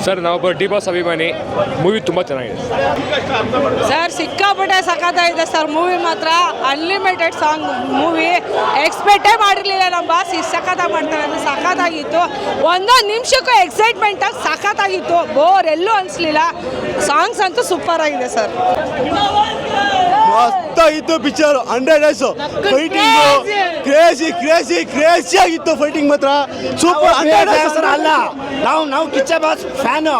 Sir ನಾವೊಬ್ಬ D boss ಅಭಿಮಾನಿ. Movie ತುಂಬ ಚೆನ್ನಾಗಿದೆ ಸರ್. ಸಿಕ್ಕಾಪಟ್ಟೆ ಸಖತ್ತಾಗಿದೆ ಸರ್ ಮೂವಿ ಮಾತ್ರ. Unlimited song movie. ಎಕ್ಸ್ಪೆಕ್ಟೇ ಮಾಡಿರಲಿಲ್ಲ ನಮ್ಮ ಬಾಸ್ ಇಷ್ಟು ಸಖತ್ತಾಗಿ ಮಾಡ್ತಾರೆ ಅಂದರೆ. ಸಖತ್ತಾಗಿತ್ತು. ಒಂದೊಂದು ನಿಮಿಷಕ್ಕೂ ಎಕ್ಸೈಟ್ಮೆಂಟಾಗಿ ಸಖತ್ತಾಗಿತ್ತು. ಬೋರ್ ಎಲ್ಲೂ ಅನಿಸ್ಲಿಲ್ಲ. ಸಾಂಗ್ಸ್ ಅಂತೂ ಸೂಪರ್ ಆಗಿದೆ ಸರ್. ಮಸ್ತಾಗಿತ್ತು ಪಿಕ್ಚರ್. 100 ಡೇಸ್ ಫೈಟಿಂಗು ಕ್ರೇಜಿ ಆಗಿತ್ತು. ಫೈಟಿಂಗ್ ಮಾತ್ರ ಸೂಪರ್. 100 ಡೇಸ್ ಅಲ್ಲ, ನಾವು ಕಿಚ್ಚ ಬಾಸ್ ಫ್ಯಾನು.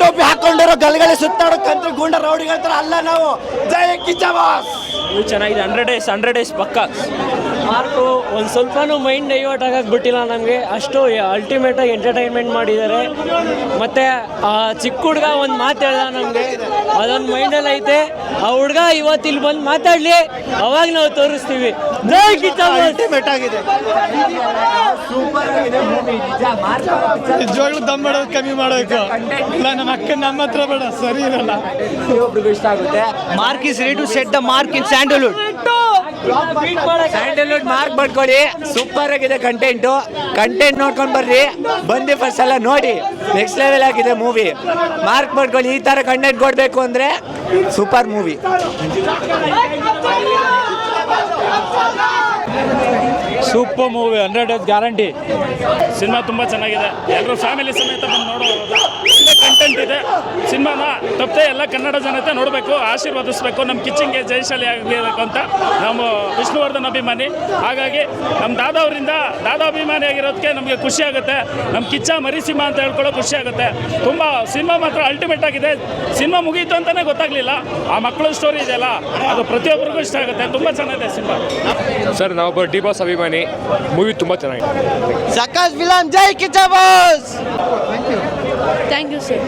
ಟೋಪಿ ಹಾಕೊಂಡಿರೋ ಗಲ್ಗಳೆ ಸುತ್ತಾಡೋ ಕಂತ್ರಿ ಗೂಂಡ ರೌಡಿಗಳ ಥರ ಅಲ್ಲ ನಾವು. ಜೈ ಕಿಚ್ಚ ಬಾಸ್. ಇದು ಚೆನ್ನಾಗಿದೆ. 100 ಡೇಸ್ ಪಕ್ಕ. ಮಾರ್ಕು ಒಂದು ಸ್ವಲ್ಪನೂ ಮೈಂಡ್ ಡೈವರ್ಟ್ ಆಗಕ್ಕೆ ಬಿಟ್ಟಿಲ್ಲ ನಮಗೆ. ಅಷ್ಟು ಅಲ್ಟಿಮೇಟಾಗಿ ಎಂಟರ್ಟೈನ್ಮೆಂಟ್ ಮಾಡಿದ್ದಾರೆ. ಮತ್ತು ಚಿಕ್ಕ ಹುಡುಗ ಒಂದು ಮಾತು ಹೇಳ್ದ ನಮಗೆ, ಅದೊಂದು ಮೈಂಡಲ್ಲಿ ಐತೆ. ಆ ಹುಡುಗ ಇವತ್ತು ಇಲ್ಲಿ ಬಂದು ಮಾತಾಡಲಿ, ಅವಾಗ ನಾವು ತೋರಿಸ್ತೀವಿ. ಜೈ ಕಿಚ್ಚ ಬಾಸ್. ಅಲ್ಟಿಮೇಟ್ ಆಗಿದೆ. ನಿಜವಾಗ್ಲೂ ದಮ್ ಮಾಡೋದು ಕಮ್ಮಿ ಮಾಡಬೇಕು. ಇಲ್ಲ ನಮ್ಮ ಅಕ್ಕ ನಮ್ಮ ಹತ್ರ ಬೇಡ, ಸರಿ ಇರಲ್ಲ. ಇಷ್ಟ ಆಗುತ್ತೆ. Mark is ready to set the mark in Sandalwood. Sandalwood mark ಮಾಡ್ಕೊಳ್ಳಿ. ಸೂಪರ್ ಆಗಿದೆ ಕಂಟೆಂಟ್ ನೋಡ್ಕೊಂಡು ಬರ್ರಿ. ಬಂದು ಫಸ್ಟ್ ಎಲ್ಲ ನೋಡಿ. ನೆಕ್ಸ್ಟ್ ಲೆವೆಲ್ ಆಗಿದೆ ಮೂವಿ. ಮಾರ್ಕ್ ಮಾಡ್ಕೊಳ್ಳಿ. ಈ ಥರ ಕಂಟೆಂಟ್ ಕೊಡಬೇಕು ಅಂದರೆ super movie. Super movie. 100 days guarantee. Cinema ತುಂಬ ಚೆನ್ನಾಗಿದೆ. ಎಲ್ಲರೂ ಫ್ಯಾಮಿಲಿ ಸಮೇತ ಬಂದು ನೋಡೋದು. ಒಳ್ಳೆ ಕಂಟೆಂಟ್ ಇದೆ. ಸಿನಿಮಾನ ತಪ್ಪದೆ ಎಲ್ಲ ಕನ್ನಡ ಜನತೆ ನೋಡಬೇಕು, ಆಶೀರ್ವದಿಸಬೇಕು. ನಮ್ಮ ಕಿಚ್ಚಂಗೆ ಜಯಶಾಲಿ ಆಗಬೇಕು ಅಂತ ನಮ್ಮ ವಿಷ್ಣುವರ್ಧನ್ ಅಭಿಮಾನಿ. ಹಾಗಾಗಿ ನಮ್ಮ ದಾದಾ ಅಭಿಮಾನಿ ಆಗಿರೋದಕ್ಕೆ ನಮಗೆ ಖುಷಿ ಆಗುತ್ತೆ. ನಮ್ಮ ಕಿಚ್ಚ ಮರಿಸಿಂಹ ಅಂತ ಹೇಳ್ಕೊಳ್ಳೋ ಖುಷಿ ಆಗುತ್ತೆ. ತುಂಬ ಸಿನಿಮಾ ಮಾತ್ರ ಅಲ್ಟಿಮೇಟ್ ಆಗಿದೆ. ಸಿನಿಮಾ ಮುಗೀತು ಅಂತಲೇ ಗೊತ್ತಾಗಲಿಲ್ಲ. ಆ ಮಕ್ಕಳ ಸ್ಟೋರಿ ಇದೆಯಲ್ಲ, ಅದು ಪ್ರತಿಯೊಬ್ಬರಿಗೂ ಇಷ್ಟ ಆಗುತ್ತೆ. ತುಂಬ ಚೆನ್ನಾಗಿದೆ ಸಿನಿಮಾ. ಸರ್ ನಾವೊಬ್ಬ ಡಿ ಬಾಸ್ ಅಭಿಮಾನಿ. ಮೂವಿ ತುಂಬ ಚೆನ್ನಾಗಿದೆ. ಸಕಾಶ್ ಫಿಲಂ. ಜೈ Kichcha boss. Thank you sir.